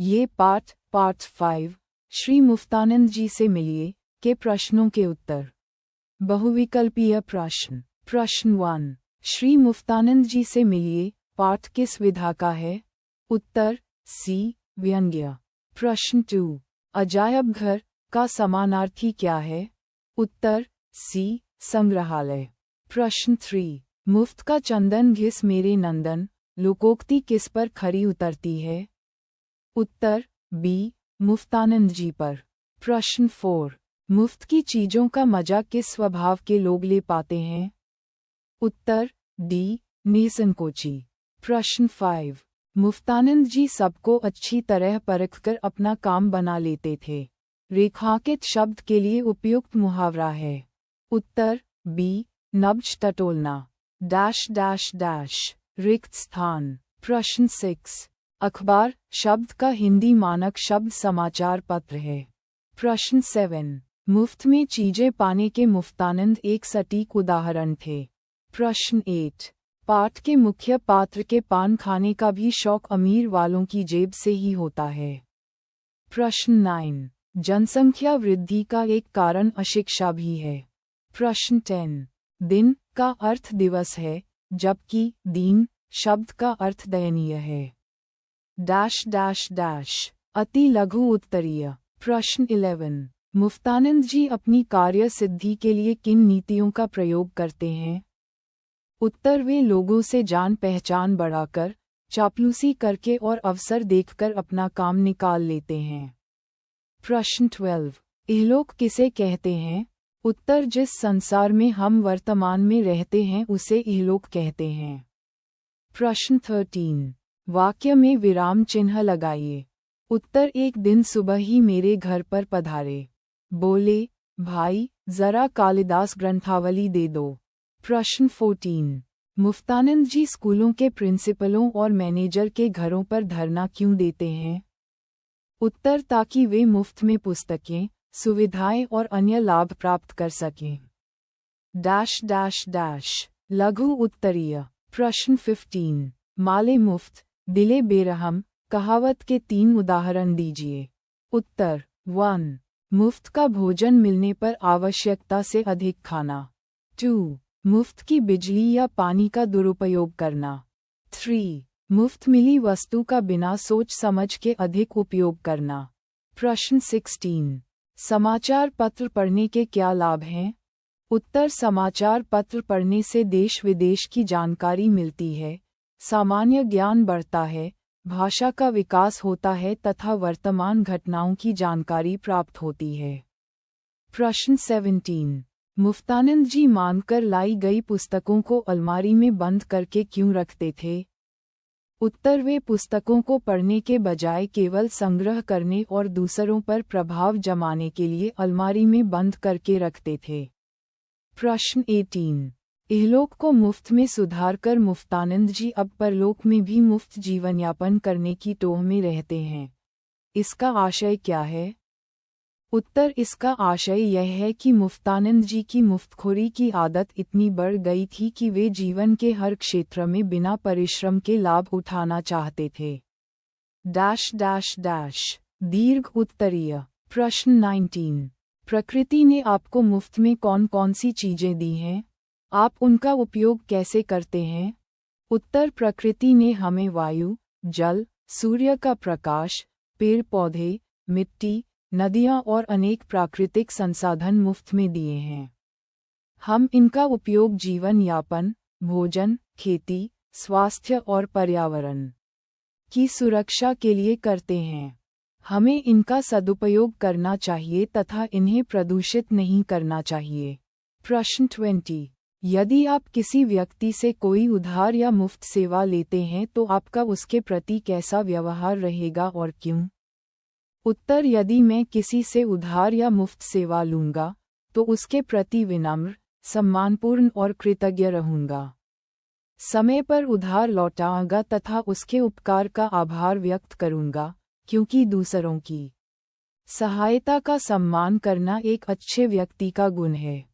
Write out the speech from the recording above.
ये पाठ 5 श्री मुफ्तानंद जी से मिलिए के प्रश्नों के उत्तर। बहुविकल्पीय प्रश्न। प्रश्न 1, श्री मुफ्तानंद जी से मिलिए पाठ किस विधा का है? उत्तर सी, व्यंग्य। प्रश्न 2, अजायब घर का समानार्थी क्या है? उत्तर सी, संग्रहालय। प्रश्न 3, मुफ्त का चंदन घिस मेरे नंदन लोकोक्ति किस पर खरी उतरती है? उत्तर बी, मुफ्तानंद जी पर। प्रश्न 4, मुफ्त की चीजों का मजा किस स्वभाव के लोग ले पाते हैं? उत्तर डी, निसंकोची। प्रश्न 5, मुफ्तानंद जी सबको अच्छी तरह परखकर अपना काम बना लेते थे। रेखांकित शब्द के लिए उपयुक्त मुहावरा है? उत्तर बी, नब्ज टटोलना। डैश डैश डैश, रिक्त स्थान। प्रश्न 6, अखबार शब्द का हिंदी मानक शब्द समाचार पत्र है। प्रश्न 7, मुफ्त में चीजें पाने के मुफ्तानंद एक सटीक उदाहरण थे। प्रश्न 8, पाठ के मुख्य पात्र के पान खाने का भी शौक अमीर वालों की जेब से ही होता है। प्रश्न 9, जनसंख्या वृद्धि का एक कारण अशिक्षा भी है। प्रश्न 10, दिन का अर्थ दिवस है जबकि दीन शब्द का अर्थ दयनीय है। डैश डैश डैश, अति लघु उत्तरीय। प्रश्न 11, मुफ्तानंद जी अपनी कार्य सिद्धि के लिए किन नीतियों का प्रयोग करते हैं? उत्तर वे लोगों से जान पहचान बढ़ाकर, चापलूसी करके और अवसर देखकर अपना काम निकाल लेते हैं। प्रश्न 12, इहलोक किसे कहते हैं? उत्तर जिस संसार में हम वर्तमान में रहते हैं उसे इहलोक कहते हैं। प्रश्न 13, वाक्य में विराम चिन्ह लगाइए। उत्तर एक दिन सुबह ही मेरे घर पर पधारे। बोले, भाई जरा कालिदास ग्रंथावली दे दो। प्रश्न 14, मुफ्तानंद जी स्कूलों के प्रिंसिपलों और मैनेजर के घरों पर धरना क्यों देते हैं? उत्तर ताकि वे मुफ्त में पुस्तकें, सुविधाएं और अन्य लाभ प्राप्त कर सकें। डैश डैश डैश, लघु उत्तरीय। प्रश्न 15, माले मुफ्त दिले बेरहम कहावत के 3 उदाहरण दीजिए। उत्तर 1, मुफ्त का भोजन मिलने पर आवश्यकता से अधिक खाना। 2, मुफ्त की बिजली या पानी का दुरुपयोग करना। 3, मुफ्त मिली वस्तु का बिना सोच समझ के अधिक उपयोग करना। प्रश्न 16, समाचार पत्र पढ़ने के क्या लाभ हैं? उत्तर समाचार पत्र पढ़ने से देश विदेश की जानकारी मिलती है, सामान्य ज्ञान बढ़ता है, भाषा का विकास होता है तथा वर्तमान घटनाओं की जानकारी प्राप्त होती है। प्रश्न 17, मुफ्तानंद जी मानकर लाई गई पुस्तकों को अलमारी में बंद करके क्यों रखते थे? उत्तर वे पुस्तकों को पढ़ने के बजाय केवल संग्रह करने और दूसरों पर प्रभाव जमाने के लिए अलमारी में बंद करके रखते थे। प्रश्न 18, इहलोक को मुफ्त में सुधारकर मुफ्तानंद जी अब परलोक में भी मुफ्त जीवन यापन करने की टोह में रहते हैं। इसका आशय क्या है? उत्तर इसका आशय यह है कि मुफ्तानंद जी की मुफ्तखोरी की आदत इतनी बढ़ गई थी कि वे जीवन के हर क्षेत्र में बिना परिश्रम के लाभ उठाना चाहते थे। डैश डैश डैश, दीर्घ उत्तरीय। प्रश्न 19, प्रकृति ने आपको मुफ्त में कौन कौन सी चीजें दी हैं? आप उनका उपयोग कैसे करते हैं? उत्तर प्रकृति ने हमें वायु, जल, सूर्य का प्रकाश, पेड़ पौधे, मिट्टी, नदियाँ और अनेक प्राकृतिक संसाधन मुफ्त में दिए हैं। हम इनका उपयोग जीवन यापन, भोजन, खेती, स्वास्थ्य और पर्यावरण की सुरक्षा के लिए करते हैं। हमें इनका सदुपयोग करना चाहिए तथा इन्हें प्रदूषित नहीं करना चाहिए। प्रश्न 20, यदि आप किसी व्यक्ति से कोई उधार या मुफ्त सेवा लेते हैं तो आपका उसके प्रति कैसा व्यवहार रहेगा और क्यों? उत्तर यदि मैं किसी से उधार या मुफ्त सेवा लूंगा तो उसके प्रति विनम्र, सम्मानपूर्ण और कृतज्ञ रहूंगा। समय पर उधार लौटाऊंगा तथा उसके उपकार का आभार व्यक्त करूंगा, क्योंकि दूसरों की सहायता का सम्मान करना एक अच्छे व्यक्ति का गुण है।